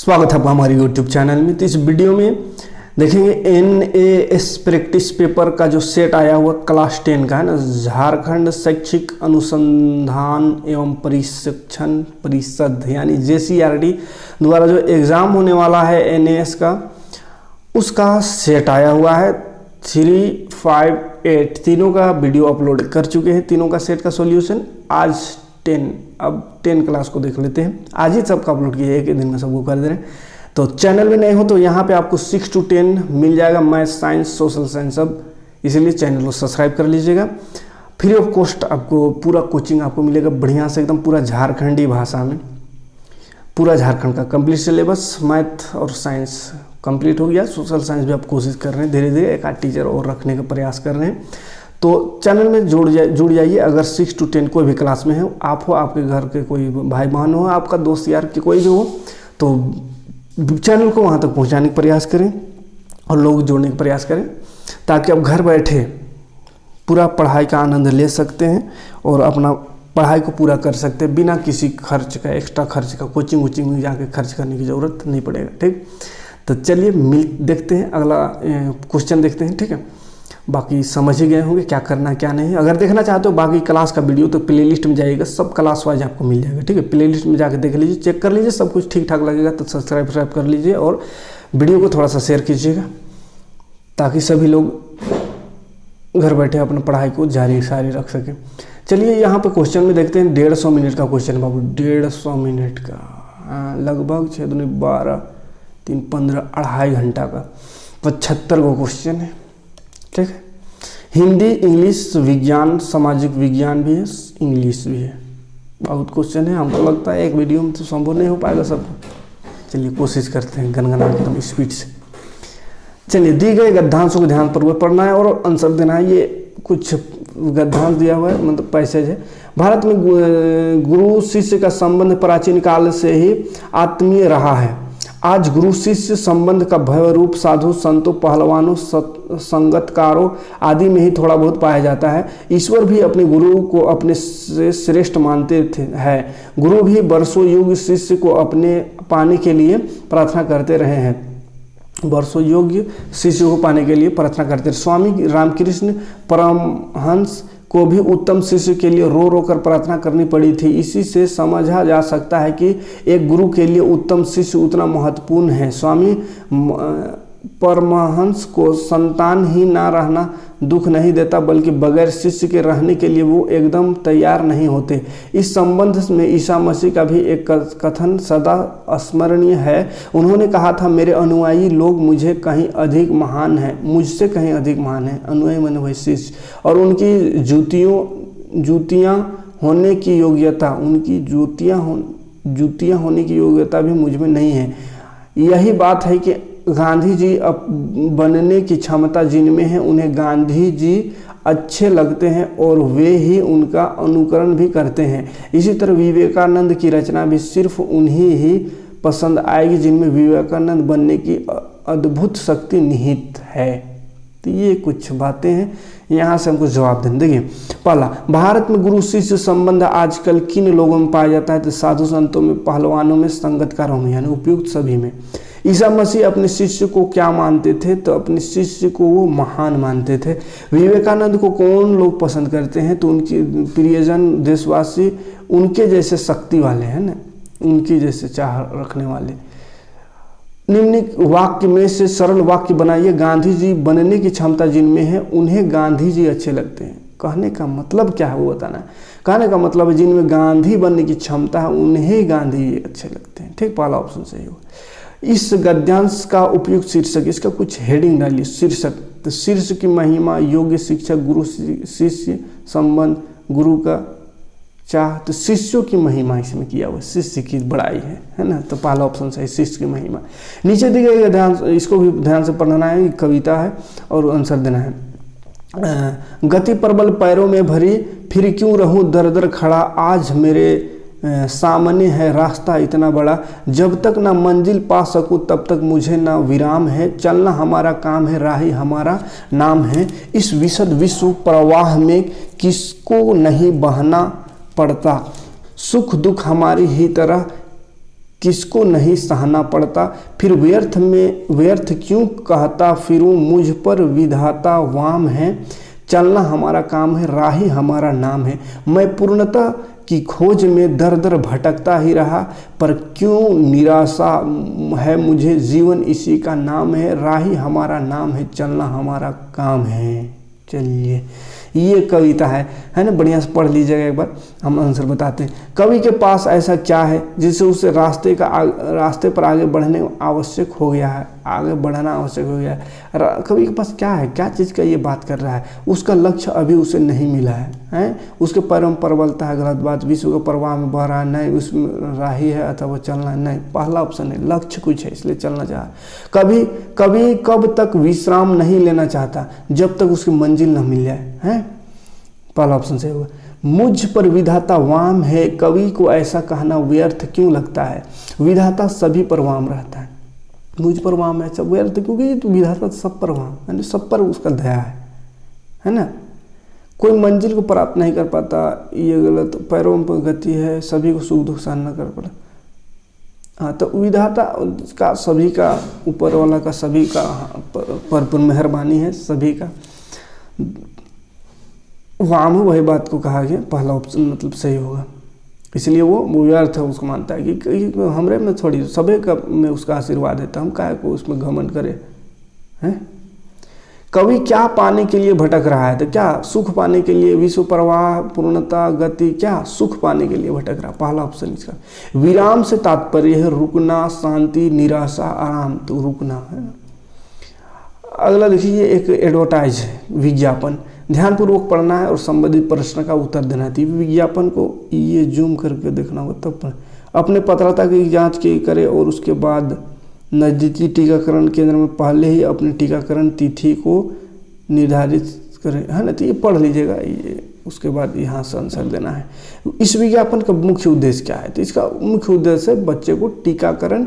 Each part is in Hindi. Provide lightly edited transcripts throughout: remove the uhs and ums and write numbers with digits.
स्वागत है आपका हमारे YouTube चैनल में। तो इस वीडियो में देखेंगे NAS प्रैक्टिस पेपर का जो सेट आया हुआ क्लास 10 का है ना, झारखंड शैक्षिक अनुसंधान एवं प्रशिक्षण परिषद यानी JCRT द्वारा जो एग्ज़ाम होने वाला है NAS का, उसका सेट आया हुआ है 358। तीनों का वीडियो अपलोड कर चुके हैं। तीनों का सेट का सॉल्यूशन आज 10, अब 10 क्लास को देख लेते हैं। आज ही सबका अपलोड किया है, एक दिन में सबको कर दे रहे हैं। तो चैनल में नए हो तो यहाँ पे आपको 6 to 10 मिल जाएगा, मैथ, साइंस, सोशल साइंस सब, इसीलिए चैनल को सब्सक्राइब कर लीजिएगा। फ्री ऑफ कॉस्ट आपको पूरा कोचिंग आपको मिलेगा बढ़िया से, एकदम पूरा झारखंडी भाषा में। पूरा झारखंड का कंप्लीट सिलेबस, मैथ और साइंस कंप्लीट हो गया। सोशल साइंस भी आप कोशिश कर रहे हैं, धीरे धीरे एक आध टीचर और रखने का प्रयास कर रहे हैं। तो चैनल में जुड़ जाइए। अगर 6 to 10 कोई भी क्लास में है, आप हो, आपके घर के कोई भाई बहन हो, आपका दोस्त यार के कोई भी हो, तो चैनल को वहाँ तक पहुँचाने का प्रयास करें और लोग जोड़ने का प्रयास करें, ताकि आप घर बैठे पूरा पढ़ाई का आनंद ले सकते हैं और अपना पढ़ाई को पूरा कर सकते हैं बिना किसी खर्च का, एक्स्ट्रा खर्च का। कोचिंग वोचिंग में जाके खर्च करने की ज़रूरत नहीं पड़ेगा। ठीक, तो चलिए देखते हैं, अगला क्वेश्चन देखते हैं। ठीक है, बाकी समझ ही गए होंगे क्या करना क्या नहीं है। अगर देखना चाहते हो बाकी क्लास का वीडियो तो प्लेलिस्ट में जाइएगा, सब क्लास वाइज आपको मिल जाएगा। ठीक है, प्लेलिस्ट में जाकर देख लीजिए, चेक कर लीजिए, सब कुछ ठीक ठाक लगेगा तो सब्सक्राइब कर लीजिए और वीडियो को थोड़ा सा शेयर कीजिएगा, ताकि सभी लोग घर बैठे अपना पढ़ाई को जारी रख सकें। चलिए यहाँ पर क्वेश्चन में देखते हैं। 150 मिनट का क्वेश्चन बाबू, 150 मिनट का, लगभग 6 दूनी 12 3 15 2.5 घंटा का 75 गो क्वेश्चन है। ठीक है, हिंदी, इंग्लिश, विज्ञान, सामाजिक विज्ञान भी है, इंग्लिश भी है। बहुत क्वेश्चन है, हमको लगता है एक वीडियो में तो संभव नहीं हो पाएगा सब। चलिए कोशिश करते हैं गनगना एकदम स्पीड से। चलिए, दी गए गद्यांशों को ध्यानपूर्वक पढ़ना है और आंसर देना है। ये कुछ गद्यांश दिया हुआ है, मतलब पैसेज है। भारत में गुरु शिष्य का संबंध प्राचीन काल से ही आत्मीय रहा है। आज गुरु शिष्य संबंध का भव्य रूप साधु संतों, पहलवानों, संगतकारों आदि में ही थोड़ा बहुत पाया जाता है। ईश्वर भी अपने गुरु को अपने से श्रेष्ठ मानते हैं। गुरु भी वर्षों युग शिष्य को अपने पाने के लिए प्रार्थना करते रहे हैं। वर्षों योग्य शिष्य को पाने के लिए प्रार्थना करते रहे। स्वामी रामकृष्ण परमहंस को भी उत्तम शिष्य के लिए रो रो कर प्रार्थना करनी पड़ी थी। इसी से समझा जा सकता है कि एक गुरु के लिए उत्तम शिष्य उतना महत्वपूर्ण है। स्वामी परमहंस को संतान ही ना रहना दुख नहीं देता, बल्कि बगैर शिष्य के रहने के लिए वो एकदम तैयार नहीं होते। इस संबंध में ईसा मसीह का भी एक कथन सदा स्मरणीय है। उन्होंने कहा था, मेरे अनुयायी लोग मुझसे कहीं अधिक महान है। अनुयायी माने वही शिष्य, और उनकी जूतियाँ होने की योग्यता, उनकी जूतियाँ होने की योग्यता भी मुझ में नहीं है। यही बात है कि गांधी जी बनने की क्षमता जिनमें है, उन्हें गांधी जी अच्छे लगते हैं और वे ही उनका अनुकरण भी करते हैं। इसी तरह विवेकानंद की रचना भी सिर्फ उन्हीं ही पसंद आएगी जिनमें विवेकानंद बनने की अद्भुत शक्ति निहित है। तो ये कुछ बातें हैं, यहाँ से हमको जवाब दें। देखिए, पहला, भारत में गुरु शिष्य संबंध आजकल किन लोगों में पाया जाता है? तो साधु संतों में, पहलवानों में, संगतकारों में, यानी उपयुक्त सभी में। ईसा मसीह अपने शिष्य को क्या मानते थे? तो अपने शिष्य को वो महान मानते थे। विवेकानंद को कौन लोग पसंद करते हैं? तो उनके प्रियजन, देशवासी, उनके जैसे शक्ति वाले हैं ना, उनकी जैसे चाह रखने वाले। निम्न वाक्य में से सरल वाक्य बनाइए। गांधी जी बनने की क्षमता जिनमें है, उन्हें गांधी जी अच्छे लगते हैं। कहने का मतलब क्या है वो बताना है। कहने का मतलब है जिनमें गांधी बनने की क्षमता है, उन्हें गांधी जी अच्छे लगते हैं। ठीक, पहला ऑप्शन सही होगा। इस गद्यांश का उपयुक्त शीर्षक, इसका कुछ हेडिंग डालिए। शीर्षक, तो शीर्ष की महिमा, योग्य शिक्षक, गुरु शिष्य संबंध, गुरु का चाह, तो शिष्यों की महिमा इसमें किया हुआ, शिष्य की बड़ाई है ना। तो पहला ऑप्शन सही, शिष्य की महिमा। नीचे दी गई ध्यान, इसको भी ध्यान से पढ़ना है, कविता है और आंसर देना है। गति प्रबल पैरों में भरी, फिर क्यों रहूं दर दर खड़ा, आज मेरे सामने है रास्ता इतना बड़ा, जब तक ना मंजिल पा सकूं तब तक मुझे ना विराम है, चलना हमारा काम है, राही हमारा नाम है, इस विशद विश्व प्रवाह में किसको नहीं बहना पड़ता, सुख दुख हमारी ही तरह किसको नहीं सहना पड़ता, फिर व्यर्थ में व्यर्थ क्यों कहता फिरूं, मुझ पर विधाता वाम है, चलना हमारा काम है, राही हमारा नाम है। मैं पूर्णता की खोज में दर दर भटकता ही रहा, पर क्यों निराशा है मुझे, जीवन इसी का नाम है, राही हमारा नाम है, चलना हमारा काम है। चलिए, ये कविता है ना, बढ़िया से पढ़ लीजिएगा एक बार, हम आंसर बताते हैं। कवि के पास ऐसा क्या है जिससे उसे रास्ते पर आगे बढ़ने आवश्यक हो गया है, आगे बढ़ना आवश्यक हो गया है। कवि के पास क्या है, क्या चीज़ का ये बात कर रहा है, उसका लक्ष्य अभी उसे नहीं मिला है, उसके पैरों में प्रबलता है, गलत बात। विश्व के प्रवाह में बह रहा है, नहीं उसमें राही है अथवा वो चलना है, नहीं, पहला ऑप्शन है, लक्ष्य कुछ है इसलिए चलना चाह रहा। कभी कब तक विश्राम नहीं लेना चाहता, जब तक उसकी मंजिल न मिल जाए, है पहला ऑप्शन सही होगा। मुझ पर विधाता वाम है, कवि को ऐसा कहना व्यर्थ क्यों लगता है, विधाता सभी पर वाम रहता है, मुझ पर वाम है सब व्यर्थ, क्योंकि तो विधाता सब पर वाम, यानी सब पर उसका दया है ना। कोई मंजिल को प्राप्त नहीं कर पाता, ये गलत, पैरों पर गति है, सभी को सुख दुख सहन न कर पड़ा। हाँ, तो विधाता का सभी का, ऊपर वाला का सभी का पर मेहरबानी है, सभी का वाम, वही बात को कहा गया, पहला ऑप्शन मतलब सही होगा। इसलिए वो व्यर्थ है, उसको मानता है कि हमरे में थोड़ी सभी का में उसका आशीर्वाद है, तो हम काहे को उसमें घमंड करें, हैं। कवि क्या पाने के लिए भटक रहा है, तो क्या सुख पाने के लिए, विश्व प्रवाह, पूर्णता, गति, क्या सुख पाने के लिए भटक रहा है, पहला ऑप्शन इसका। विराम से तात्पर्य है रुकना, शांति, निराशा, आराम, तो रुकना है ना। अगला देखिए, एक एडवर्टाइज है, विज्ञापन, ध्यानपूर्वक पढ़ना है और संबंधित प्रश्न का उत्तर देना है। विज्ञापन को ये जूम करके देखना होगा तब अपने पात्रता की जांच की करे और उसके बाद नजदीकी टीकाकरण केंद्र में पहले ही अपनी टीकाकरण तिथि को निर्धारित करें, है ना। तो ये पढ़ लीजिएगा, ये उसके बाद यहाँ से आंसर देना है। इस विज्ञापन का मुख्य उद्देश्य क्या है, तो इसका मुख्य उद्देश्य है बच्चे को टीकाकरण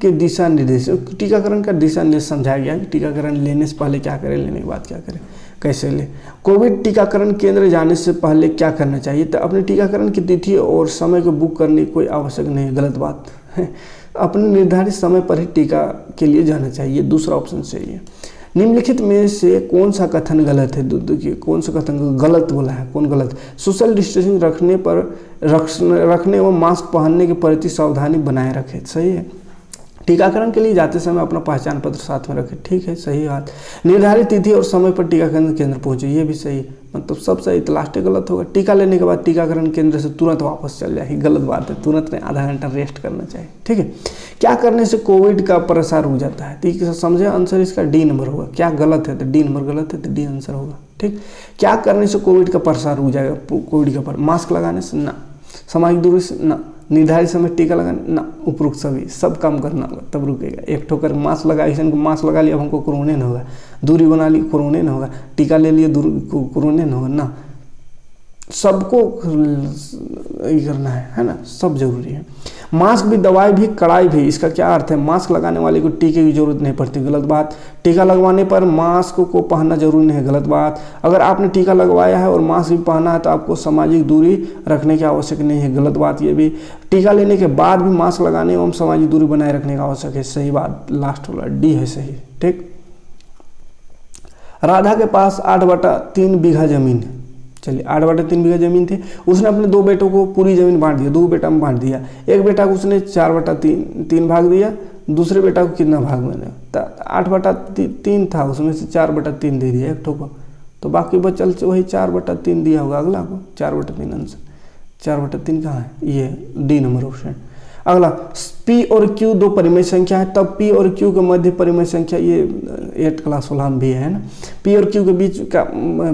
के दिशा निर्देश, टीकाकरण का दिशा निर्देश समझाया गया कि टीकाकरण लेने से पहले क्या करें, लेने के बाद क्या करें, कैसे ले। कोविड टीकाकरण केंद्र जाने से पहले क्या करना चाहिए, तो अपने टीकाकरण की तिथि और समय को बुक करने की कोई आवश्यक नहीं है, गलत बात है। अपने निर्धारित समय पर ही टीका के लिए जाना चाहिए, दूसरा ऑप्शन सही है। निम्नलिखित में से कौन सा कथन गलत है, देखिए कौन सा कथन गलत बोला है, कौन गलत। सोशल डिस्टेंसिंग रखने व मास्क पहनने के प्रति सावधानी बनाए रखें, सही है। टीकाकरण के लिए जाते समय अपना पहचान पत्र साथ में रखें, ठीक है, सही बात। निर्धारित तिथि और समय पर टीकाकरण केंद्र पहुंचे, ये भी सही, मतलब सब सही, तो लास्ट गलत होगा। टीका लेने के बाद टीकाकरण केंद्र से तुरंत वापस चल जाए, गलत बात है, तुरंत नहीं, आधा घंटा रेस्ट करना चाहिए, ठीक है। क्या करने से कोविड का प्रसार रुक जाता है, तो समझे, आंसर इसका डी नंबर होगा। क्या गलत है, तो डी नंबर गलत है, तो डी आंसर होगा, ठीक। क्या करने से कोविड का प्रसार रुक जाएगा, कोविड का मास्क लगाने से ना, सामाजिक दूरी से ना, निर्धारित समय टीका लगाना ना, उपरोक्त सभी सब काम करना होगा तब रुकेगा। एक ठोकर मास्क लगा, किसी को मास्क लगा लिया, अब हमको कोरोना न होगा, दूरी बना ली कोरोना न होगा, टीका ले लिए कोरोना न होगा ना, सबको ये करना है ना, सब जरूरी है। मास्क भी, दवाई भी, कड़ाई भी, इसका क्या अर्थ है, मास्क लगाने वाले को टीके की जरूरत नहीं पड़ती, गलत बात। टीका लगवाने पर मास्क को पहनना जरूरी नहीं है, गलत बात। अगर आपने टीका लगवाया है और मास्क भी पहना है तो आपको सामाजिक दूरी रखने की आवश्यक नहीं है, गलत बात। ये भी, टीका लेने के बाद भी मास्क लगाने एवं सामाजिक दूरी बनाए रखने का आवश्यक है, सही बात, लास्ट वाला डी है सही, ठीक। राधा के पास 8/3 बीघा जमीन है, चलिए 8/3 बीघा जमीन थी, उसने अपने 2 बेटों को पूरी जमीन बांट दिया, 2 बेटा में बांट दिया। एक बेटा को उसने 4/3 भाग दिया, दूसरे बेटा को कितना भाग मैंने, 8/3 था, उसमें से 4/3 दे दिया एक ठो को, तो बाकी बचल वही 4/3 दिया होगा अगला को, 4/3 आंसर, 4/3 कहाँ है, ये डी नंबर ऑप्शन। अगला, P और Q दो परिमेय संख्या है, तब P और Q के मध्य परिमेय संख्या, ये 8 क्लास वाला हम भी है ना। P और Q के बीच का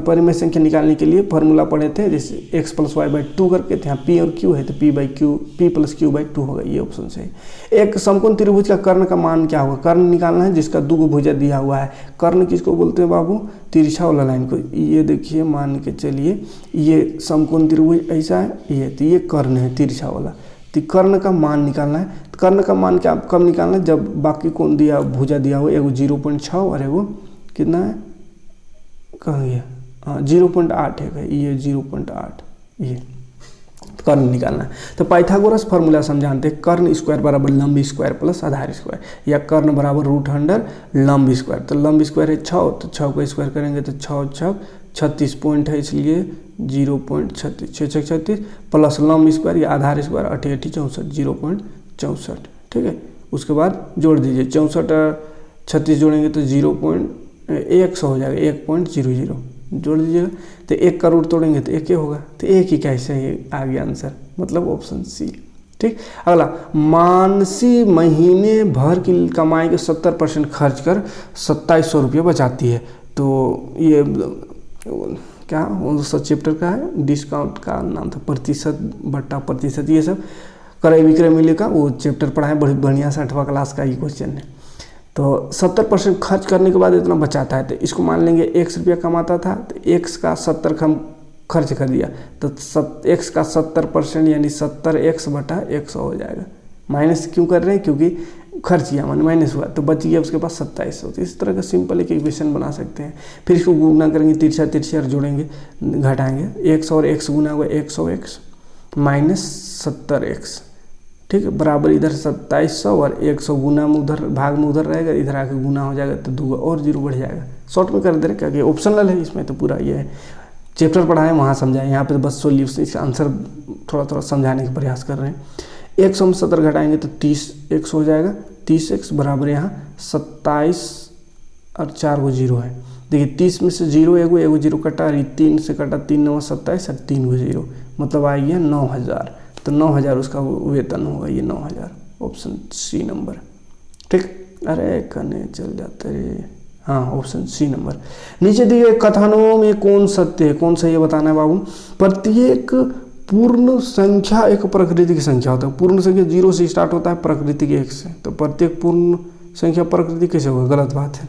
परिमेय संख्या निकालने के लिए फॉर्मूला पढ़े थे, जैसे x + y/2 करके थे। यहाँ P और Q है तो P + Q/2 होगा, ये ऑप्शन से। एक समकोण त्रिभुज का कर्ण का मान क्या होगा, कर्ण निकालना है जिसका 2 भुजा दिया हुआ है। कर्ण किसको बोलते हैं बाबू, तिरछा वाला लाइन को। ये देखिए, मान के चलिए ये समकोण त्रिभुज ऐसा है, ये तो ये कर्ण है तिरछा वाला, तो कर्ण का मान निकालना है। तो कर्ण का मान क्या कब निकालना है, जब बाकी कौन दिया भुजा दिया हुआ, एगो 0.6 और एगो कितना है, कहाँ गया, हाँ 0.8 है, ये 0.8, ये कर्ण निकालना है। तो पाइथागोरस फार्मूला से हम जानते हैं कर्ण स्क्वायर बराबर लंब स्क्वायर प्लस आधार स्क्वायर, या कर्ण बराबर रूट अंडर लंब स्क्वायर। तो लंब स्क्वायर है 6, तो 6 को स्क्वायर करेंगे तो 6 6 36 पॉइंट है, इसलिए 0.36 6 6 36 प्लस लंब स्क्वायर या आधार स्क्वायर 8 8 64 0.64। ठीक है, उसके बाद जोड़ दीजिए 64 36 जोड़ेंगे तो 0.1 हो जाएगा 1.00 जोड़ दीजिएगा। तो 1 का रूट तोड़ेंगे तो 1 ही होगा, तो 1 ही कैसे आ गया आंसर, मतलब ऑप्शन सी। ठीक, अगला, मानसी महीने भर की कमाई के 70% खर्च कर 2700 रुपये बचाती है। तो ये क्या सब चैप्टर का है, डिस्काउंट का नाम था, प्रतिशत बट्टा प्रतिशत, ये सब क्रय विक्रय मूल्य का वो चैप्टर पढ़ा है, बड़ी बढ़िया से 8वां क्लास का ये क्वेश्चन है। तो 70% खर्च करने के बाद इतना बचाता है, तो इसको मान लेंगे x रुपया कमाता था, तो x का 70 हम खर्च कर दिया, तो x का 70% यानी 70x बटा 100 हो जाएगा। माइनस क्यों कर रहे हैं, क्योंकि खर्च किया माने माइनस हुआ, तो बच गया उसके पास 2700। तो इस तरह का सिंपल एक इक्वेशन बना सकते हैं। फिर इसको गुना करेंगे, तिरछा तिरछा और जोड़ेंगे घटाएंगे, x और x गुना हुआ 100x माइनस 70x। ठीक है, बराबर इधर 2700 और 100 गुना में उधर भाग में उधर रहेगा, इधर आके गुना हो जाएगा तो 2 और 0 बढ़ जाएगा। शॉर्ट में कर दे रहे क्योंकि ऑप्शनल है इसमें, तो पूरा ये है चैप्टर पढ़ा है वहाँ समझाएं, यहाँ पे तो बस सोल्यूशन इसका आंसर थोड़ा थोड़ा समझाने का प्रयास कर रहे हैं। 100 में 70 घटाएंगे तो 30x हो जाएगा, 30x बराबर यहाँ 27 और 4 को 0 है। देखिए 30 में से 0 एगो 0 कटा, 3 से कटा 3 9 27 और 3 को 0, मतलब आ गया 9000। तो 9000 उसका वेतन होगा, ये 9000, ऑप्शन सी नंबर। ठीक, अरे करने चल जाते रे, हाँ ऑप्शन सी नंबर। नीचे दिए गए कथनों में कौन सत्य है, कौन सही है बताना है बाबू। प्रत्येक पूर्ण संख्या एक प्राकृतिक संख्या होता है, पूर्ण संख्या 0 से स्टार्ट होता है, प्राकृतिक 1 से, तो प्रत्येक पूर्ण संख्या प्राकृतिक कैसे होगा, गलत बात है।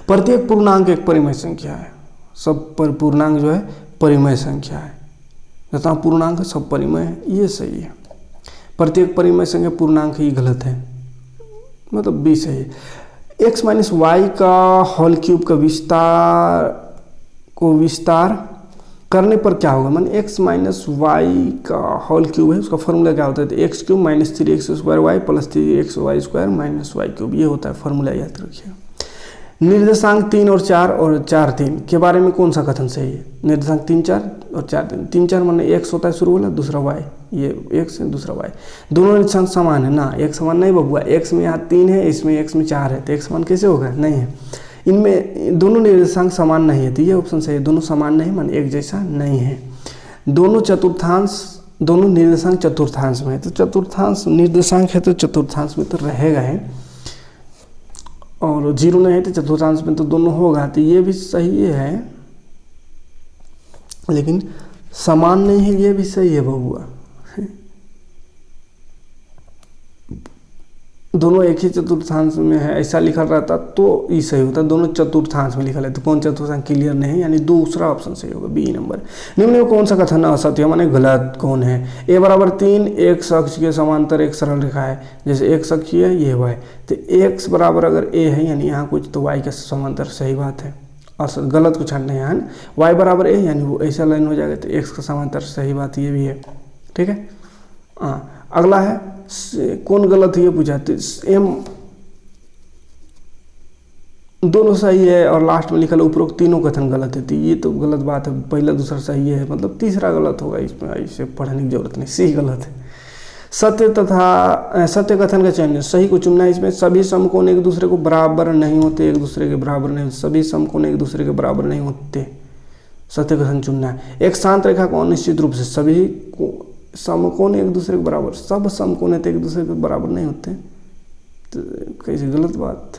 प्रत्येक पूर्णांक एक परिमेय संख्या है, सब पर पूर्णांक जो है परिमेय संख्या है, जितना पूर्णांक है सब परिमेय है, ये सही है। प्रत्येक परिमेय संख्या पूर्णांक ही गलत है, मतलब बी सही है। x माइनस वाई का होल क्यूब का विस्तार करने पर क्या होगा, मान x माइनस वाई का होल क्यूब है, उसका फॉर्मूला क्या होता है, तो x cube minus 3x square y plus 3xy square minus y cube, ये होता है फॉर्मूला, याद रखिए। निर्देशांक 3 और 4 और 4 3 के बारे में कौन सा कथन सही है, निर्देशांक 3 4 और 4 3, 3 4 माने x होता है शुरू वाला, दूसरा y, ये x है दूसरा y, दोनों निर्देशांक समान है ना, एक समान नहीं बबुआ, x में यहाँ 3 है, इसमें x में 4 है, तो x समान कैसे होगा, नहीं है, इनमें दोनों निर्देशांक समान नहीं है, तो ये ऑप्शन सही है, दोनों समान नहीं माने एक जैसा नहीं है। दोनों चतुर्थांश, दोनों निर्देशांक चतुर्थांश में है, तो चतुर्थांश निर्देशांक है तो चतुर्थांश में तो रहेगा है, और 0 नहीं है तो चतुर्थांश में तो दोनों होगा, तो ये भी सही है, लेकिन समान नहीं है, ये भी सही है बबुआ, दोनों एक ही चतुर्थांश में है ऐसा लिखा रहता तो ये सही होता, दोनों चतुर्थांश में लिखा है, तो कौन चतुर्थांश क्लियर नहीं है, यानी दूसरा ऑप्शन सही होगा, बी नंबर। निम्न में कौन सा कथन असत्य है, माने गलत कौन है, a बराबर 3 एक अक्ष के समांतर एक सरल रेखा है, जैसे एक अक्ष है ये y, तो x बराबर अगर a है यानी यहाँ कुछ तो y के समांतर, सही बात है, और गलत कुछ नहीं है ना, y बराबर a यानी वो ऐसा लाइन हो जाएगा, तो x का समांतर, सही बात ये भी है। ठीक है, हाँ अगला है कौन गलत है ये पूछा, तो m दोनों सही है और लास्ट में लिखा है उपरोक्त तीनों कथन गलत है, तो ये तो गलत बात है, पहला दूसरा सही है, मतलब तीसरा गलत होगा, इसमें इसे पढ़ने की जरूरत नहीं, सी गलत है। सत्य तथा सत्य कथन का चयन, सही को चुनना है, इसमें सभी समकोण एक दूसरे को बराबर नहीं होते, एक दूसरे के बराबर नहीं होते, सभी समकोण एक दूसरे के बराबर नहीं होते, सत्य कथन चुनना है। एक शांत रेखा को निश्चित रूप से सभी समकोण एक दूसरे के बराबर, सब समकोण एक दूसरे के बराबर नहीं होते, तो कैसे गलत बात।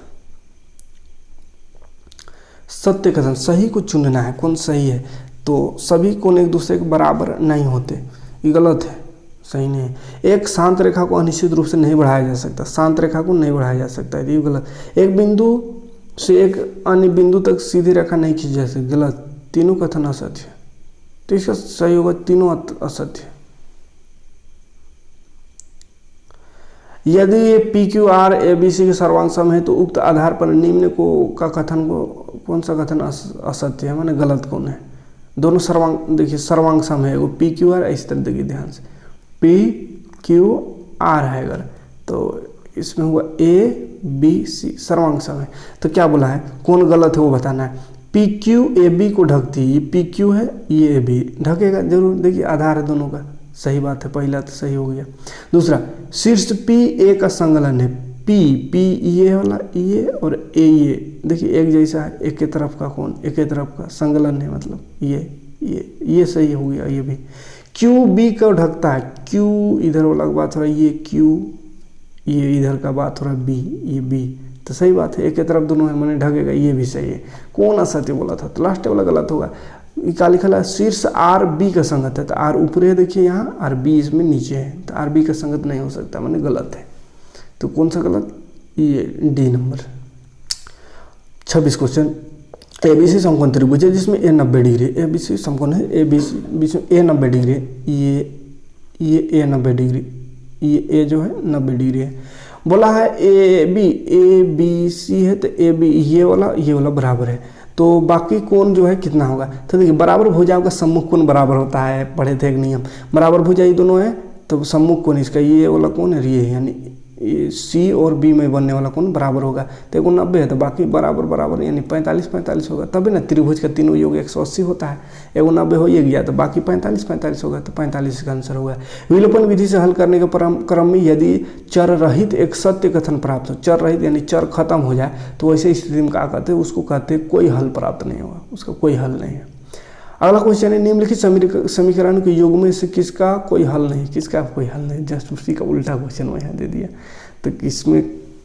सत्य कथन, सही को चुनना है, कौन सही है, तो सभी कोण एक दूसरे के बराबर नहीं होते, ये गलत है, सही नहीं है। एक शांत रेखा को अनिश्चित रूप से नहीं बढ़ाया जा सकता, शांत रेखा को नहीं बढ़ाया जा सकता है, ये गलत। एक बिंदु से एक अन्य बिंदु तक सीधी रेखा नहीं खींची जा सकती, गलत, तीनों कथन असत्य है, तो इसका सही होगा तीनों असत्य। यदि ये PQR ABC के सर्वांग सम है तो उक्त आधार पर निम्न को का कथन को कौन सा कथन असत्य है, माने गलत कौन है, दोनों सर्वांग, देखिए सर्वांग सम है वो पी क्यू आर, इस तरह देखिए ध्यान से पी क्यू आर है अगर, तो इसमें हुआ ए बी सी सर्वांग सम है। तो क्या बोला है, कौन गलत है वो बताना है। पी क्यू ए बी को ढकती है, ये पी क्यू है ये ए बी ढकेगा जरूर, देखिए आधार है दोनों का, सही बात है, पहला तो सही हो गया। दूसरा शीर्ष पी ए का संगलन है, पी ये वाला ये और ए ये, देखिए एक जैसा है, एक के तरफ का कौन, एक के तरफ का संगलन है, मतलब ये सही हो गया। ये भी क्यू बी को ढकता है, क्यू इधर वाला बात हो रहा है, ये क्यू ये इधर का बात हो रहा है बी, ये बी, तो सही बात है, एक के तरफ दोनों है मैंने ढकेगा, ये भी सही है। कौन असत्य बोला था, तो लास्ट वाला गलत होगा। क्या लिखा है, शीर्ष आर बी का संगत है, तो आर ऊपर है देखिए यहाँ, आर बी इसमें नीचे है, तो आर बी का संगत नहीं हो सकता, मैंने गलत है। तो कौन सा गलत, ये डी नंबर। 26 क्वेश्चन, एबीसी समकोण त्रिभुज है जिसमें ए 90 डिग्री, एबीसी समकोण है, एबीसी बीच में ए 90 डिग्री है, ये ए 90 डिग्री, ये ए जो है 90 डिग्री है। बोला है ए बी सी है, तो ए बी ये वाला बराबर है, तो बाकी कोण जो है कितना होगा। तो देखिए बराबर भुजाओं का सम्मुख कोण बराबर होता है, पढ़े थे एक नियम, बराबर भुजा ये दोनों है तो सम्मुख कोण इसका ये वाला कोण है, ये यानी सी और बी में बनने वाला कोण बराबर होगा। तो एक 90 है तो बाकी बराबर यानी 45 होगा, तभी ना त्रिभुज का तीनों योग 180 होता है। एक 90 हो ये गया तो बाकी 45 होगा, तो 45 का आंसर होगा। विलोपन विधि से हल करने के क्रम में यदि चर रहित एक सत्य कथन प्राप्त हो, चर रहित यानी चर खत्म हो जाए, तो वैसे स्थिति में क्या कहते हैं, उसको कहते हैं कोई हल प्राप्त नहीं होगा, उसका कोई हल नहीं है। अगला क्वेश्चन है, निम्नलिखित समीकरण के योग में से किसका कोई हल नहीं, किसका कोई हल नहीं, जस्ट उसी का उल्टा क्वेश्चन मैं यहाँ दे दिया। तो इसमें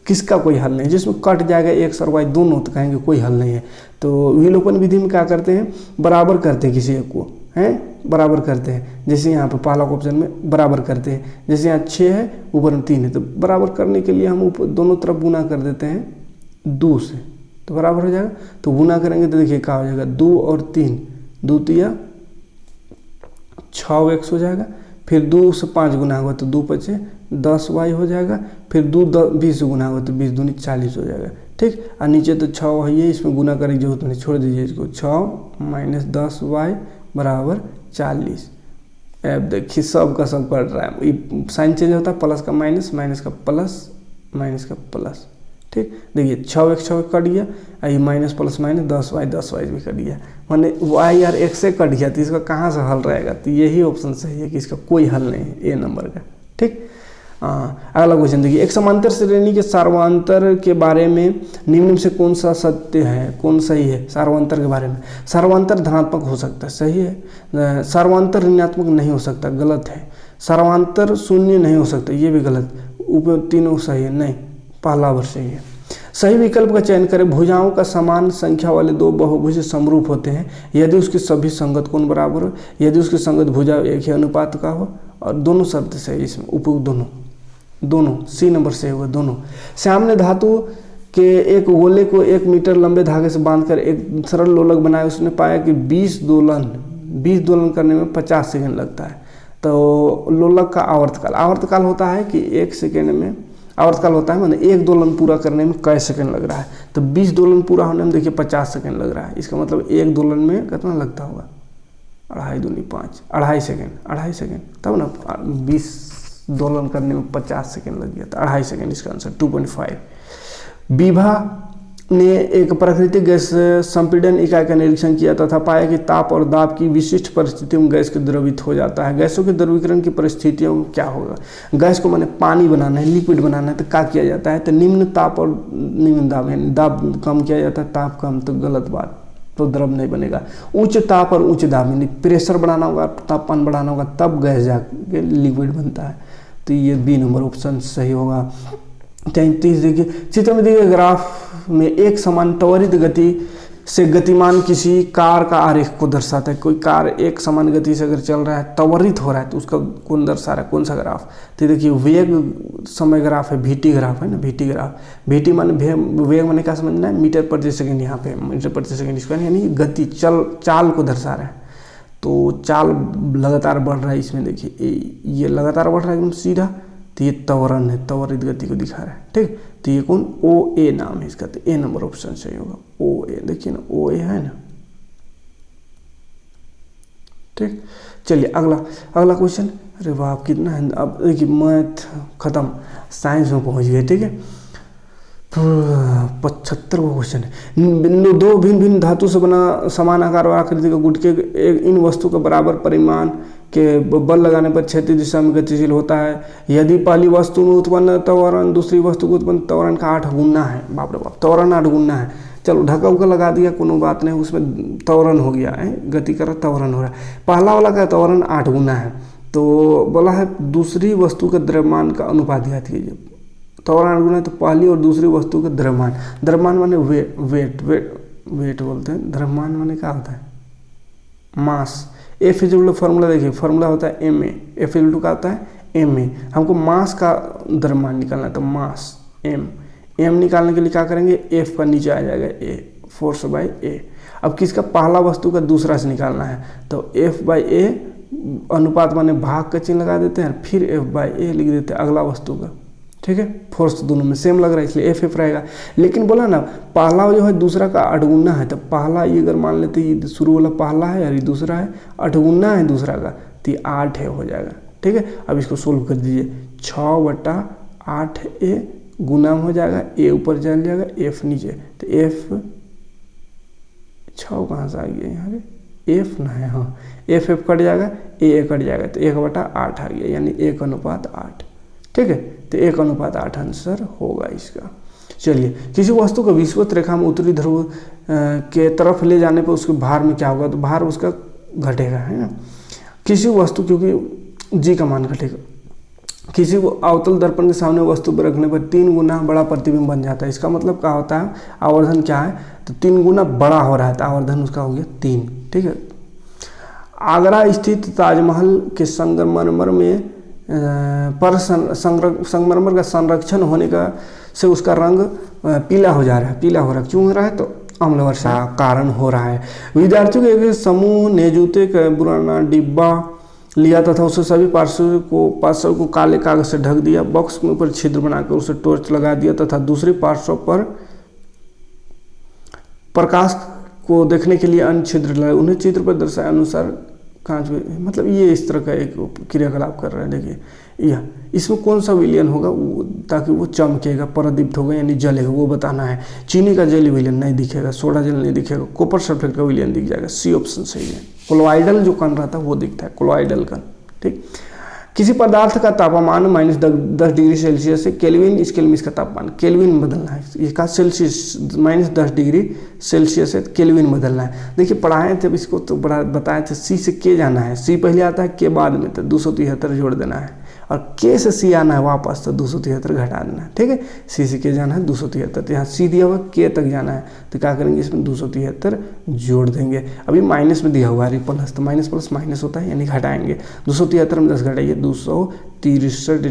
किसका कोई हल नहीं, जिसमें कट जाएगा एक्स और वाई दोनों, तो कहेंगे कोई हल नहीं है। तो विलोपन विधि में क्या करते हैं, बराबर करते हैं किसी एक को, हैं बराबर करते हैं, जैसे यहाँ पे पहला ऑप्शन में बराबर करते हैं, जैसे यहाँ 6 है ऊपर में 3 है, तो बराबर करने के लिए हम ऊपर दोनों तरफ गुना कर देते हैं 2 से, तो बराबर हो जाएगा। तो गुना करेंगे तो देखिए क्या हो जाएगा, 2 और 3, 2 तिया 6x हो जाएगा, फिर 2 से 5 गुना होगा तो 2 पचे 10y हो जाएगा, फिर 2 20 गुना होगा तो 20 दूनी 40 हो जाएगा, ठीक। और नीचे तो 6 है ये, इसमें गुना करने की जरूरत नहीं, छोड़ दीजिए इसको, 6 - 10y = 40। अब देखिए सब का सब कट रहा है, ये साइन चेंज होता है, प्लस का माइनस, माइनस का प्लस, माइनस का प्लस, ठीक। देखिए 6x कट गया, ये माइनस प्लस माइनस 10y भी कट गया, माने y और x से कट गया, तो इसका कहाँ से हल रहेगा, तो यही ऑप्शन सही है कि इसका कोई हल नहीं है, ए नंबर का, ठीक। अगला क्वेश्चन देखिए, एक समांतर श्रेणी के सार्वंतर के बारे में निम्न से कौन सा सत्य है, कौन सही है। सार्वंतर के बारे में, सार्वंतर धनात्मक हो सकता है, सही है। सार्वंतर ऋणात्मक नहीं हो सकता, गलत है। सार्वंतर शून्य नहीं हो सकता, ये भी गलत। ऊपर तीनों सही है, नहीं पहला वर्ष सही है। सही विकल्प का चयन करें। भुजाओं का समान संख्या वाले दो बहुभुज समरूप होते हैं यदि उसके सभी संगत कोण बराबर हो, यदि उसकी संगत भुजा एक ही अनुपात का हो, और दोनों शब्द सही इसमें, उपयुक्त दोनों सी नंबर से होगा दोनों। श्याम ने धातु के एक गोले को 1 मीटर लंबे धागे से बांधकर एक सरल लोलक बनाया। उसने पाया कि 20 दोलन करने में 50 सेकंड लगता है। तो लोलक का आवर्तकाल होता है कि 1 सेकेंड में, आवर्तकाल होता है मतलब 1 दोलन पूरा करने में कै सेकंड लग रहा है। तो 20 दोलन पूरा होने में देखिए 50 सेकंड लग रहा है। इसका मतलब 1 दोलन में कितना लगता होगा, 2.5 दूनी 5, 2.5 सेकंड, तब ना 20 दोलन करने में 50 सेकंड लग गया, तो 2.5 सेकंड इसका आंसर 2.5। बीभा ने एक प्राकृतिक गैस संपीड़न इकाई का निरीक्षण किया तथा पाया कि ताप और दाब की विशिष्ट परिस्थितियों में गैस के द्रवित हो जाता है। गैसों के द्रवीकरण की परिस्थितियों में क्या होगा, गैस को मैंने पानी बनाना है, लिक्विड बनाना है, तो क्या किया जाता है, तो निम्न ताप और निम्न दाब, यानी दाब कम किया जाता है, ताप कम, तो गलत बात, तो द्रव नहीं बनेगा। उच्च ताप और उच्च दाब यानी प्रेशर बढ़ाना होगा, तापमान बढ़ाना होगा, तब गैस जाके लिक्विड बनता है। तो ये बी नंबर ऑप्शन सही होगा। 33 देखिए, चित्र में दिए ग्राफ में एक समान त्वरित गति से गतिमान किसी कार का आरेख को दर्शाता है। कोई कार एक समान गति से अगर चल रहा है, त्वरित हो रहा है, तो उसका कौन दर्शा रहा है, कौन सा ग्राफ, तो देखिए वेग समय ग्राफ है, VT ग्राफ है ना, VT ग्राफ। VT माने वेग माने क्या समझना है, मीटर प्रति सेकंड, यहाँ पे मीटर प्रति सेकंड स्क्वायर, यानी गति चाल को दर्शा रहा है। तो चाल लगातार बढ़ रहा है, इसमें देखिए ये लगातार बढ़ रहा है एकदम सीधा, तो ये त्वरण है, त्वरित गति को दिखा रहा है, ठीक। तो ये कौन, OA नाम है इसका, तो ए नंबर ऑप्शन सही होगा, OA। देखिए ना OA है ना, ठीक, चलिए अगला क्वेश्चन। अरे वाह कितना है, अब देखिए मैथ खत्म, साइंस में पहुंच गए। ठीक है, 75 को क्वेश्चन है। दो भिन्न भिन्न धातु से बना समान आकार और आकृति का गुटके इन वस्तु का बराबर परिमाण के बल लगाने पर क्षैतिज दिशा में गतिशील होता है। यदि पहली वस्तु में उत्पन्न त्वरण दूसरी वस्तु को उत्पन्न त्वरण का 8 गुना है। बाप रे बाप, त्वरण 8 गुना है। चलो ढक्का उका लगा दिया, कोनो बात नहीं, उसमें त्वरण हो गया है, गति का त्वरण हो रहा है। पहला वाला का त्वरण 8 गुना है, तो बोला है दूसरी वस्तु का द्रव्यमान का अनुपात याद कीजिए। त्वरण 8 गुना है तो पहली और दूसरी वस्तु का द्रव्यमान माने वेट बोलते हैं। द्रव्यमान माने क्या होता है, मास। एफ इक्वल फॉर्मूला देखिए, फॉर्मूला होता है एम ए। एफ इक्वल क्या होता है, एम ए। हमको मास का द्रव्यमान निकालना है तो मास एम निकालने के लिए क्या करेंगे, एफ का नीचे आ जाएगा ए, फोर्स बाई ए। अब किसका, पहला वस्तु का दूसरा से निकालना है तो एफ बाई ए अनुपात माने भाग का चिन्ह लगा देते हैं, फिर एफ बाई ए लिख देते हैं अगला वस्तु का। ठीक है, फोर्स दोनों में सेम लग रहा है इसलिए एफ रहेगा। लेकिन बोला ना पहला जो है दूसरा का 8 गुना है, तो पहला ये अगर मान लेते ये शुरू वाला पहला है और ये दूसरा है 8 गुना है दूसरा का, तो ये 8 है हो जाएगा। ठीक है, अब इसको सोल्व कर दीजिए, 6/8 ए गुना हो जाएगा, ए ऊपर चल जाएगा, एफ नीचे, तो एफ 6 कहाँ से आ गया यहाँ, एफ ना है, हाँ एफ कट जाएगा, ए कट जाएगा, तो 1/8 आ गया, यानी 1:8। ठीक है, तो 1:8 आंसर होगा इसका। चलिए, किसी वस्तु को विषुवत रेखा में उत्तरी ध्रुव के तरफ ले जाने पर उसके भार में क्या होगा, तो भार उसका घटेगा, है ना। किसी वस्तु, क्योंकि जी का मान घटेगा, किसी को अवतल दर्पण के सामने वस्तु पर रखने पर 3 गुना बड़ा प्रतिबिंब बन जाता है। इसका मतलब क्या होता है, आवर्धन क्या है, तो 3 गुना बड़ा हो रहा है, तो आवर्धन उसका हो गया 3। ठीक है, आगरा स्थित ताजमहल के संगमरमर में पर संगमरमर का संरक्षण होने का से उसका रंग पीला हो जा रहा है। पीला हो रहा है, क्यों हो रहा है, तो अम्ल वर्षा कारण हो रहा है। विद्यार्थियों के एक समूह ने जूते का पुराना डिब्बा लिया तथा उसे सभी पार्श्व को काले कागज से ढक दिया। बॉक्स के ऊपर छिद्र बनाकर उसे टॉर्च लगा दिया तथा दूसरे पार्श्व पर प्रकाश को देखने के लिए अन्य छिद्र लगाए। उन्हें चित्र पर दर्शाए अनुसार कांच में, मतलब ये इस तरह का एक क्रियाकलाप कर रहा है। देखिए यह इसमें कौन सा विलयन होगा ताकि वो चमकेगा, प्रदीप्त होगा यानी जलेगा, वो बताना है। चीनी का जल विलयन नहीं दिखेगा, सोडा जल नहीं दिखेगा, कॉपर सल्फेट का विलयन दिख जाएगा, सी ऑप्शन सही है। कोलोइडल जो कण रहता है वो दिखता है, कोलोइडल कण। ठीक, किसी पदार्थ का तापमान -10 डिग्री सेल्सियस से केल्विन स्केल में इसका तापमान केल्विन बदलना है। इसका सेल्सियस -10 डिग्री सेल्सियस है, केल्विन बदलना है। देखिए पढ़ाए थे इसको तो बताए थे, सी से के जाना है, सी पहले आता है के बाद में, तो 273 जोड़ देना है, और के से सी आना है वापस, तो 273 घटा देना है। ठीक है, सी से के जाना है 273, तो यहाँ सी दिया हुआ के तक जाना है, तो क्या करेंगे इसमें 273 जोड़ देंगे। अभी माइनस में दिया हुआ है प्लस, तो माइनस प्लस माइनस होता है यानी घटाएंगे। 273 में 10 घटाइए, 263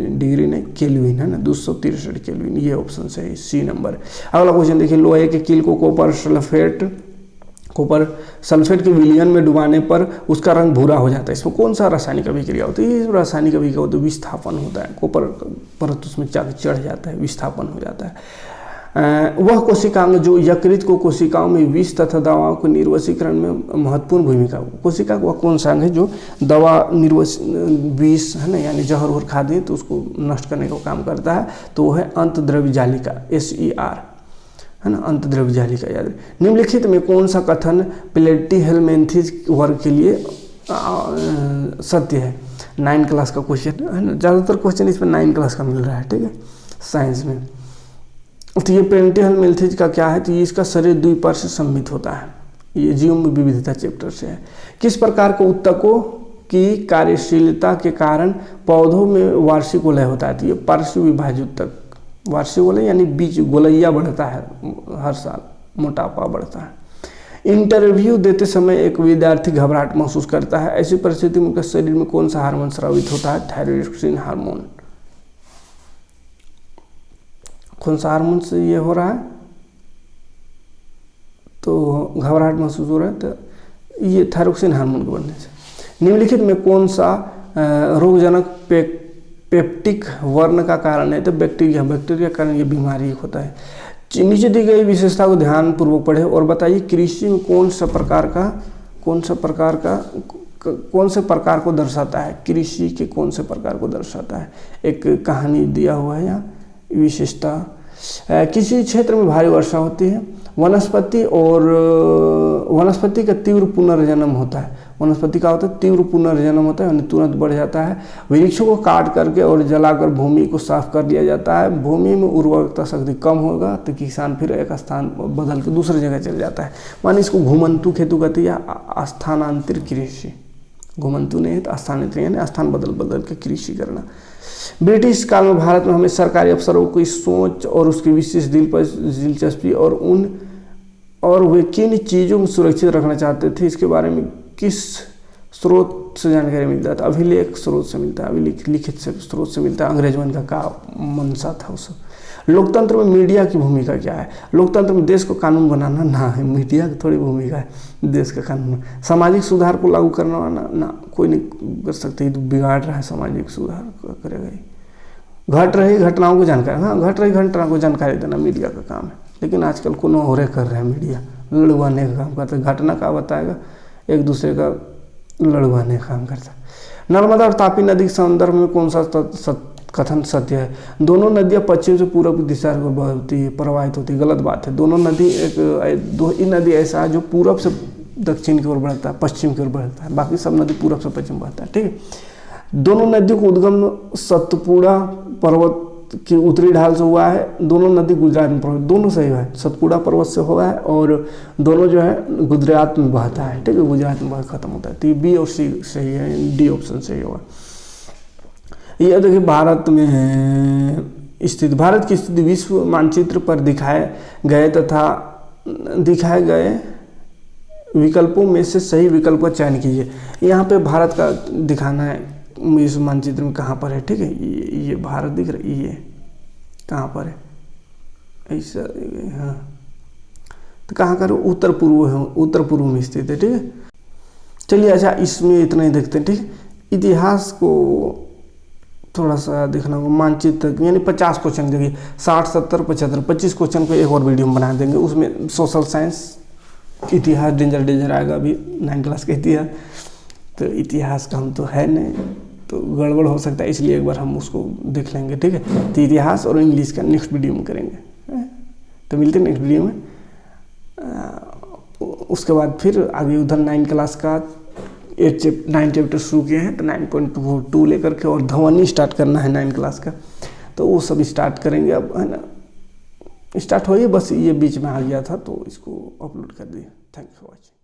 डिग्री नहीं केल्विन है ना, 263 केल्विन, ये ऑप्शन सही, सी नंबर। अगला क्वेश्चन देखिए, लोहे के कील को कॉपर सल्फेट के विलयन में डुबाने पर उसका रंग भूरा हो जाता है। इसमें कौन सा रासायनिक अभिक्रिया होती है, ये रासायनिक अभिक्रिया होती है, विस्थापन होता है। कॉपर परत उसमें चढ़ जाता है, विस्थापन हो जाता है। वह कोशिकांग जो यकृत को कोशिकाओं में विष तथा दवाओं को निर्वशीकरण में महत्वपूर्ण भूमिका, कोशिका वह कौन सा अंग है जो दवा विष है ना, यानी जहर और खा दें तो उसको नष्ट करने का काम करता है, तो वह है अंतद्रव्य जालिका, SER है ना, अंतद्रव्य जालिका याद है। निम्नलिखित में कौन सा कथन प्लेटिहेल्मिन्थेस वर्ग के लिए सत्य है। 9 क्लास का क्वेश्चन है ना, ज़्यादातर क्वेश्चन इसमें 9 क्लास का मिल रहा है। ठीक है, साइंस में। तो ये प्लेटिहेल्मिन्थेस का क्या है, तो ये इसका शरीर द्विपर से सम्मिलित होता है, ये जीव में विविधता चैप्टर से है। किस प्रकार के उत्तकों की कार्यशीलता के कारण पौधों में वार्षिक वलय होता है, तो ये पार्श्व विभाज्य उत्तक, वार्षिक वलय यानी बीच गोलैया बढ़ता है, हर साल मोटापा बढ़ता है। इंटरव्यू देते समय एक विद्यार्थी घबराहट महसूस करता है, ऐसी परिस्थिति में उनके शरीर में कौन सा हार्मोन स्रावित होता है, थायरॉइड हार्मोन। कौन सा हार्मोन से ये हो रहा है, तो घबराहट महसूस हो रहा है, तो ये थायरॉक्सिन हार्मोन के बढ़ने से। निम्नलिखित में कौन सा रोगजनक पेप्टिक वर्ण का कारण है, तो बैक्टीरिया के कारण ये बीमारी होता है। नीचे दी गई विशेषता को ध्यान पूर्वक पढ़े और बताइए कृषि में कौन सा प्रकार का कौन से प्रकार को दर्शाता है, कृषि के कौन से प्रकार को दर्शाता है। एक कहानी दिया हुआ है यहाँ, विशेषता किसी क्षेत्र में भारी वर्षा होती है, वनस्पति का तीव्र पुनर्जन्म होता है। वनस्पति का होता है तीव्र पुनर्जन्म होता है, यानी तुरंत बढ़ जाता है। वृक्षों को काट करके और जलाकर भूमि को साफ कर दिया जाता है। भूमि में उर्वरकता शक्ति कम होगा तो किसान फिर एक स्थान बदल के दूसरी जगह चल जाता है। माने इसको घुमंतु खेती कहते हैं या स्थानांतरित कृषि। घुमंतु नहीं है तो स्थानांतरित, यानी स्थान बदल बदल के कृषि करना। ब्रिटिश काल में भारत में हमें सरकारी अफसरों की सोच और उसकी विशेष दिलचस्पी और वे किन चीज़ों को सुरक्षित रखना चाहते थे, इसके बारे में किस स्रोत से जानकारी मिलता था। अभिलेख स्रोत से मिलता है, अभिलिखित स्रोत से मिलता है। अंग्रेज मन का मंशा था उस। लोकतंत्र में मीडिया की भूमिका क्या है। लोकतंत्र में देश को कानून बनाना ना है, मीडिया की थोड़ी भूमिका है देश का कानून। सामाजिक सुधार को लागू करना ना कोई नहीं कर सकते, तो बिगाड़ रहा है सामाजिक सुधार करेगा ही। घट रही घटनाओं को जानकारी, हाँ घट रही घटना को जानकारी देना मीडिया का काम है। लेकिन आजकल को नौहरे कर रहे हैं मीडिया, लड़वाने का काम करते। घटना का बताएगा, एक दूसरे का लड़वाने का काम करता है। नर्मदा और तापी नदी के संदर्भ में कौन सा कथन सत्य है। दोनों नदियाँ पश्चिम से पूर्व की दिशा को बहती है, प्रवाहित होती है। गलत बात है। दोनों नदी दो ही नदी ऐसा है जो पूरब से दक्षिण की ओर बढ़ता है, पश्चिम की ओर बढ़ता है। बाकी सब नदी पूरब से पश्चिम बढ़ता है, ठीक है। दोनों नदियों को उद्गम सतपुड़ा पर्वत की उत्तरी ढाल से हुआ है। दोनों नदी गुजरात में प्रवाहित, दोनों सही है। सतपुड़ा पर्वत से हुआ है और दोनों जो है गुजरात में बहता है, ठीक है। गुजरात में बह खत्म होता है। तो ये बी और सी सही है, डी ऑप्शन सही होगा। यह देखिए भारत में स्थित, भारत की स्थिति विश्व मानचित्र पर दिखाए गए विकल्पों में से सही विकल्प का चयन कीजिए। यहाँ पे भारत का दिखाना है विश्व मानचित्र में कहाँ पर है, ठीक है। ये भारत दिख रहा है, ये कहाँ पर है ऐसा, हाँ तो कहाँ कर उत्तर पूर्व में स्थित है, ठीक है। चलिए अच्छा इसमें इतना ही देखते हैं, ठीक है। इतिहास को थोड़ा सा देखना होगा। मानचित्र यानी 50 क्वेश्चन देखिए, 60, 70, 75, 25 क्वेश्चन को एक और वीडियो में बना देंगे। उसमें सोशल साइंस, इतिहास डेंजर आएगा अभी 9 क्लास का इतिहास। तो इतिहास का हम तो है नहीं, तो गड़बड़ हो सकता है, इसलिए एक बार हम उसको देख लेंगे, ठीक है। तो इतिहास और इंग्लिश का नेक्स्ट वीडियो में करेंगे। तो मिलते हैं नेक्स्ट वीडियो में। उसके बाद फिर आगे उधर 9 क्लास का 9 चैप्टर शुरू किए हैं, तो 9.2 लेकर के और ध्वनि स्टार्ट करना है 9 क्लास का, तो वो सब स्टार्ट करेंगे अब, है ना। स्टार्ट हो गई, बस ये बीच में आ गया था तो इसको अपलोड कर दिया। Thanks for watching.